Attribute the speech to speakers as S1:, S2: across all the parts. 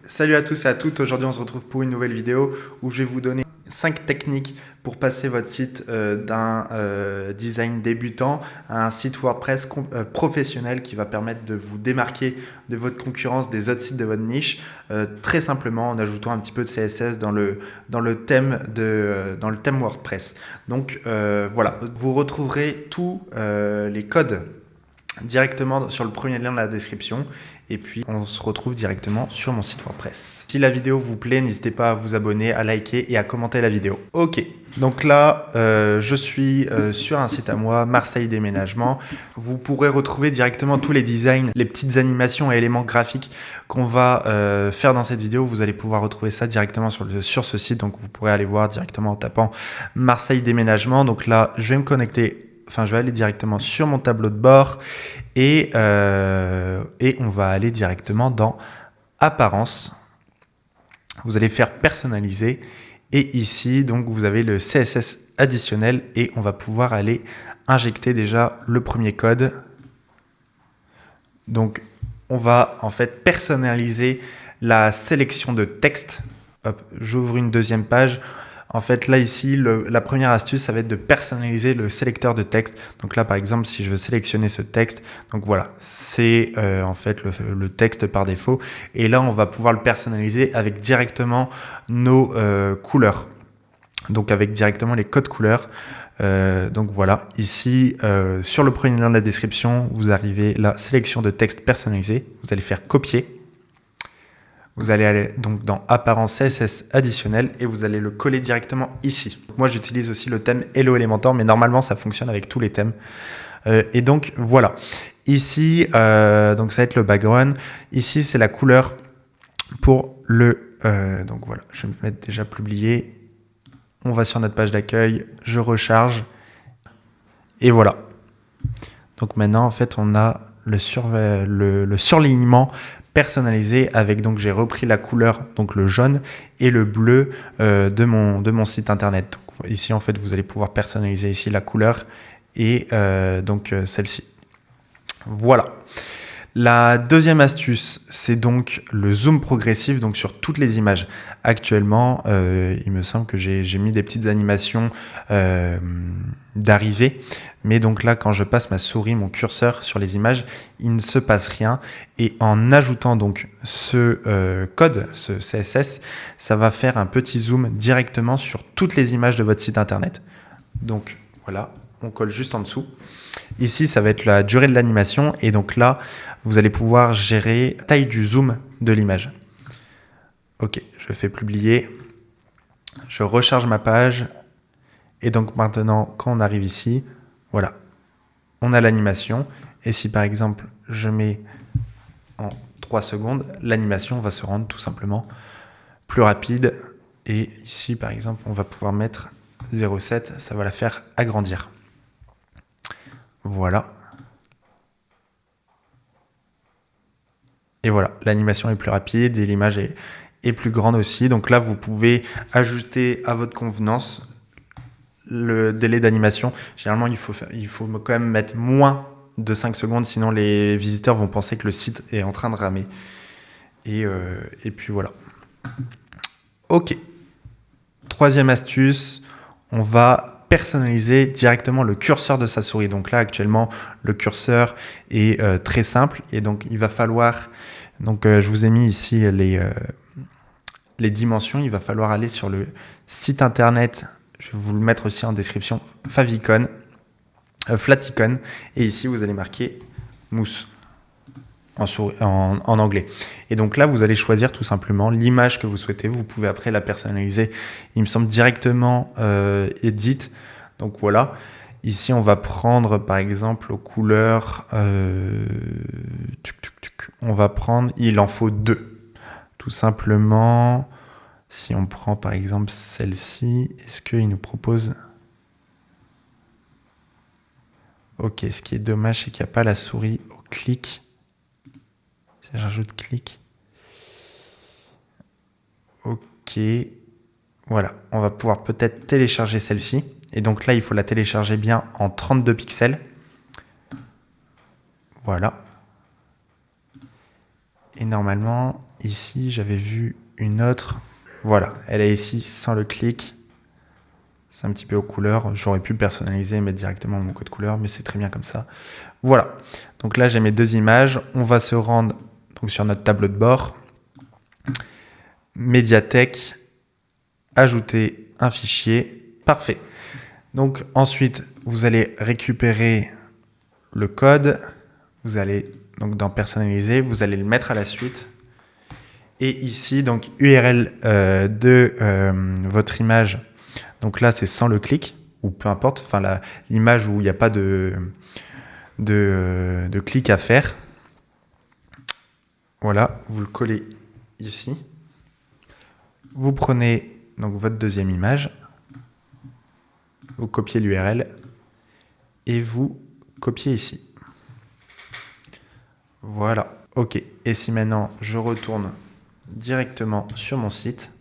S1: Salut à tous et à toutes, aujourd'hui on se retrouve pour une nouvelle vidéo où je vais vous donner 5 techniques pour passer votre site d'un design débutant à un site WordPress professionnel qui va permettre de vous démarquer de votre concurrence des autres sites de votre niche très simplement en ajoutant un petit peu de CSS dans le thème WordPress. Donc voilà, vous retrouverez tous les codes directement sur le premier lien de la description et puis on se retrouve directement sur mon site WordPress. Si la vidéo vous plaît, n'hésitez pas à vous abonner, à liker et à commenter la vidéo. Ok, donc là je suis sur un site à moi, Marseille Déménagement. Vous pourrez retrouver directement tous les designs, les petites animations et éléments graphiques qu'on va faire dans cette vidéo. Vous allez pouvoir retrouver ça directement sur ce site, donc vous pourrez aller voir directement en tapant Marseille Déménagement. Donc là je vais me connecter. Enfin, je vais aller directement sur mon tableau de bord et on va aller directement dans Apparence. Vous allez faire personnaliser et ici, donc, vous avez le CSS additionnel et on va pouvoir aller injecter déjà le premier code. Donc, on va en fait personnaliser la sélection de texte. Hop, j'ouvre une deuxième page. En fait, là, ici, la première astuce, ça va être de personnaliser le sélecteur de texte. Donc là, par exemple, si je veux sélectionner ce texte, donc voilà, c'est en fait le texte par défaut. Et là, on va pouvoir le personnaliser avec directement nos couleurs. Donc avec directement les codes couleurs. Donc voilà, ici, sur le premier lien de la description, vous arrivez la sélection de texte personnalisé. Vous allez faire copier. Vous allez aller donc dans Apparence CSS additionnel et vous allez le coller directement ici. Moi, j'utilise aussi le thème Hello Elementor, mais normalement, ça fonctionne avec tous les thèmes. Et donc, voilà. Ici, donc ça va être le background. Ici, c'est la couleur pour le... donc voilà, je vais me mettre déjà publié. On va sur notre page d'accueil, je recharge. Et voilà. Donc maintenant, en fait, on a le surlignement personnalisé avec, donc j'ai repris la couleur, donc le jaune et le bleu de mon site internet. Donc, ici, en fait, vous allez pouvoir personnaliser ici la couleur et donc celle-ci. Voilà. La deuxième astuce, c'est donc le zoom progressif donc sur toutes les images. Actuellement, il me semble que j'ai mis des petites animations d'arrivée, mais donc là, quand je passe ma souris, mon curseur sur les images, il ne se passe rien. Et en ajoutant donc ce code, ce CSS, ça va faire un petit zoom directement sur toutes les images de votre site internet. Donc voilà, on colle juste en dessous. Ici, ça va être la durée de l'animation et donc là, vous allez pouvoir gérer la taille du zoom de l'image. Ok, je fais publier, je recharge ma page et donc maintenant, quand on arrive ici, voilà, on a l'animation et si par exemple, je mets en 3 secondes, l'animation va se rendre tout simplement plus rapide et ici, par exemple, on va pouvoir mettre 0,7, ça va la faire agrandir. Voilà. Et voilà, l'animation est plus rapide et l'image est plus grande aussi. Donc là, vous pouvez ajuster à votre convenance le délai d'animation. Généralement, il faut quand même mettre moins de 5 secondes, sinon les visiteurs vont penser que le site est en train de ramer. Et puis voilà. Ok. Troisième astuce, on va personnaliser directement le curseur de sa souris. Donc là, actuellement, le curseur est très simple et donc il va falloir... Donc je vous ai mis ici les dimensions. Il va falloir aller sur le site internet. Je vais vous le mettre aussi en description. Favicon, Flaticon. Et ici, vous allez marquer mousse en anglais. Et donc là, vous allez choisir tout simplement l'image que vous souhaitez. Vous pouvez après la personnaliser, il me semble, directement edit. Donc voilà. Ici, on va prendre par exemple aux couleurs. On va prendre, il en faut 2. Tout simplement, si on prend par exemple celle-ci, est-ce qu'il nous propose... Ok, ce qui est dommage, c'est qu'il n'y a pas la souris au clic. Si j'ajoute clic. Ok. Voilà, on va pouvoir peut-être télécharger celle-ci. Et donc là, il faut la télécharger bien en 32 pixels. Voilà. Et normalement, ici, j'avais vu une autre. Voilà, elle est ici sans le clic. C'est un petit peu aux couleurs. J'aurais pu personnaliser et mettre directement mon code couleur, mais c'est très bien comme ça. Voilà. Donc là, j'ai mes 2 images. On va se rendre donc, sur notre tableau de bord. Médiathèque. Ajouter un fichier. Parfait. Donc ensuite, vous allez récupérer le code. Vous allez donc dans personnaliser. Vous allez le mettre à la suite. Et ici, donc URL de votre image. Donc là, c'est sans le clic, ou peu importe, enfin l'image où il n'y a pas de clic à faire. Voilà, vous le collez ici. Vous prenez donc votre deuxième image, vous copiez l'URL et vous copiez ici. Voilà, ok. Et si maintenant je retourne directement sur mon site,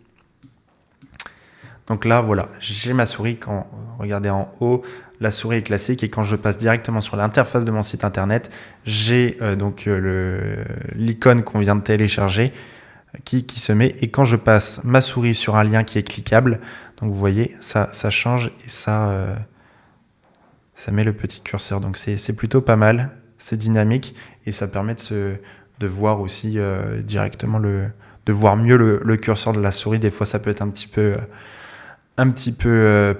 S1: donc là, voilà, j'ai ma souris. Quand regardez en haut, la souris est classique. Et quand je passe directement sur l'interface de mon site internet, j'ai donc l'icône qu'on vient de télécharger qui se met. Et quand je passe ma souris sur un lien qui est cliquable, donc vous voyez, ça change et ça met le petit curseur. Donc c'est plutôt pas mal, c'est dynamique et ça permet de voir aussi directement de voir mieux le curseur de la souris. Des fois, ça peut être un petit peu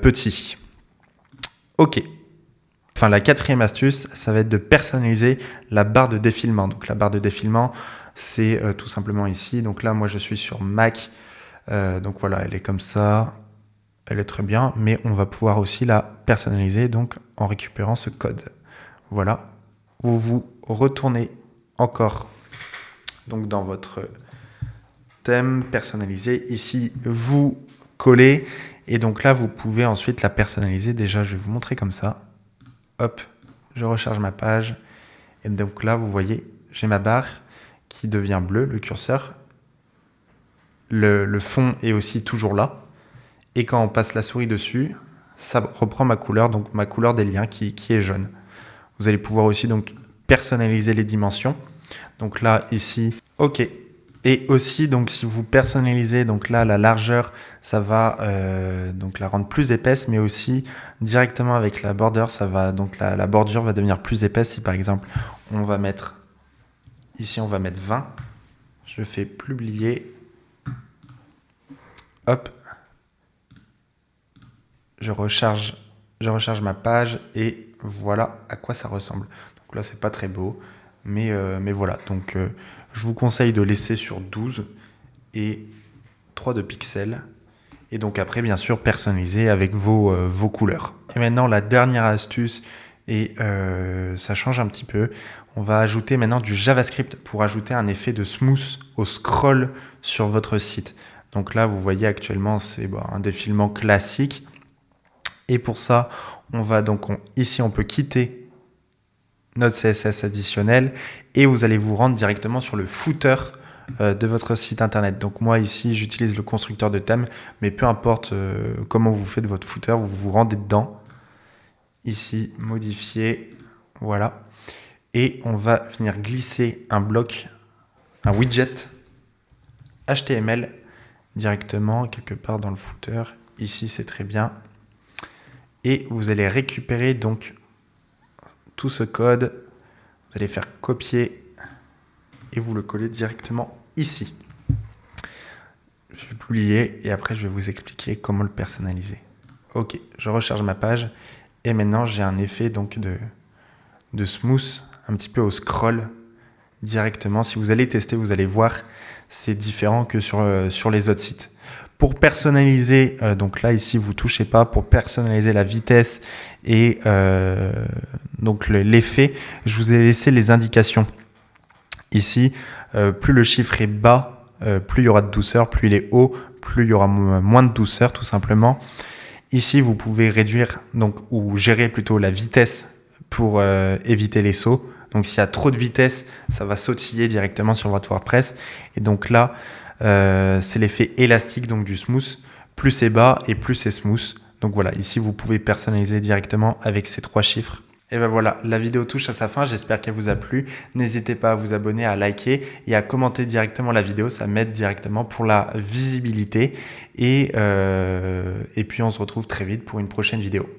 S1: petit. Ok. Enfin, la 4e astuce, ça va être de personnaliser la barre de défilement. Donc la barre de défilement, c'est tout simplement ici. Donc là, moi, je suis sur Mac. Donc voilà, elle est comme ça. Elle est très bien, mais on va pouvoir aussi la personnaliser donc en récupérant ce code. Voilà. Vous retournez encore donc dans votre thème personnalisé. Ici, vous collez. Et donc là, vous pouvez ensuite la personnaliser. Déjà, je vais vous montrer comme ça. Hop, je recharge ma page. Et donc là, vous voyez, j'ai ma barre qui devient bleue, le curseur. Le fond est aussi toujours là. Et quand on passe la souris dessus, ça reprend ma couleur, donc ma couleur des liens qui est jaune. Vous allez pouvoir aussi donc personnaliser les dimensions. Donc là, ici, ok. Et aussi, donc, si vous personnalisez, donc là, la largeur, ça va donc la rendre plus épaisse, mais aussi directement avec la border, ça va donc la bordure va devenir plus épaisse. Si par exemple, on va mettre ici, on va mettre 20. Je fais publier. Hop. Je recharge ma page et voilà à quoi ça ressemble. Donc là, c'est pas très beau. Mais voilà, donc je vous conseille de laisser sur 12 et 3 de pixels. Et donc après, bien sûr, personnaliser avec vos couleurs. Et maintenant, la dernière astuce, et ça change un petit peu. On va ajouter maintenant du JavaScript pour ajouter un effet de smooth au scroll sur votre site. Donc là, vous voyez actuellement, c'est un défilement classique. Et pour ça, on va donc ici, on peut quitter notre CSS additionnel et vous allez vous rendre directement sur le footer de votre site internet. Donc moi ici j'utilise le constructeur de thème, mais peu importe comment vous faites votre footer, vous vous rendez dedans. Ici, modifier, voilà. Et on va venir glisser un bloc, un widget HTML directement quelque part dans le footer. Ici c'est très bien. Et vous allez récupérer donc tout ce code, vous allez faire copier et vous le collez directement ici. Je vais publier et après je vais vous expliquer comment le personnaliser. Ok, je recharge ma page et maintenant j'ai un effet donc de smooth un petit peu au scroll directement. Si vous allez tester, vous allez voir, c'est différent que sur les autres sites. Pour personnaliser, donc là ici vous touchez pas, pour personnaliser la vitesse et donc l'effet, je vous ai laissé les indications. Ici, plus le chiffre est bas, plus il y aura de douceur, plus il est haut, plus il y aura moins de douceur tout simplement. Ici, vous pouvez réduire donc ou gérer plutôt la vitesse pour éviter les sauts. Donc s'il y a trop de vitesse, ça va sautiller directement sur votre WordPress. Et donc là, c'est l'effet élastique donc du smooth. Plus c'est bas et plus c'est smooth. Donc voilà, ici vous pouvez personnaliser directement avec ces 3 chiffres. Et ben voilà, la vidéo touche à sa fin, j'espère qu'elle vous a plu. N'hésitez pas à vous abonner, à liker et à commenter directement la vidéo, ça m'aide directement pour la visibilité. Et puis on se retrouve très vite pour une prochaine vidéo.